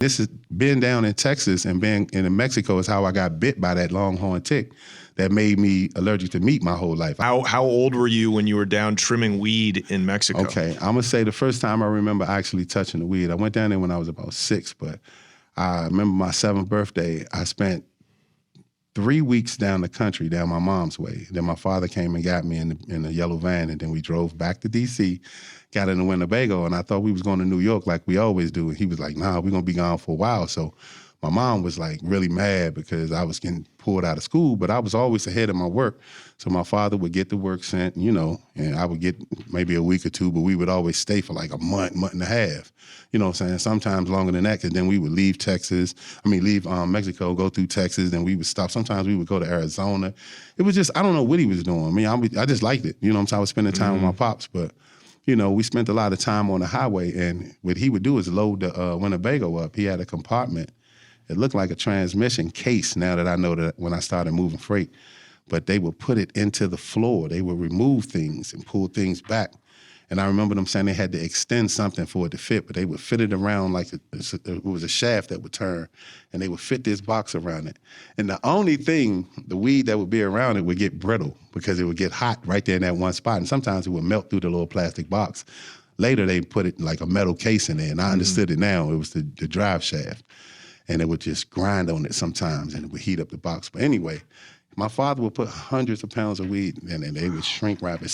This is being down in Texas and being in Mexico is how I got bit by that longhorn tick that made me allergic to meat my whole life. How old were you when you were down trimming weed in Mexico? Okay, I'm gonna say the first time I remember actually touching the weed, I went down there when I was about 6, but I remember my 7th birthday, I spent 3 weeks down the country, down my mom's way. Then my father came and got me in a yellow van, and then we drove back to D.C., got in the Winnebago, and I thought we was going to New York like we always do. And he was like, nah, we're going to be gone for a while. So my mom was like really mad because I was getting pulled out of school, but I was always ahead of my work. So my father would get the work sent, and I would get maybe a week or 2, but we would always stay for like a month and a half. You know what I'm saying? Sometimes longer than that, because then we would leave Mexico, go through Texas, then we would stop. Sometimes we would go to Arizona. It was just, I don't know what he was doing. I mean, I just liked it. You know what I'm saying? I was spending time with my pops, but we spent a lot of time on the highway, and what he would do is load the Winnebago up. He had a compartment. It looked like a transmission case now that I know that when I started moving freight, but they would put it into the floor. They would remove things and pull things back. And I remember them saying they had to extend something for it to fit, but they would fit it around like it was a shaft that would turn, and they would fit this box around it. And the only thing, the weed that would be around it would get brittle because it would get hot right there in that one spot, and sometimes it would melt through the little plastic box. Later, they put it like a metal case in there, and I understood it now. It was the drive shaft, and it would just grind on it sometimes, and it would heat up the box. But anyway, my father would put hundreds of pounds of weed in, and they would shrink wrap it.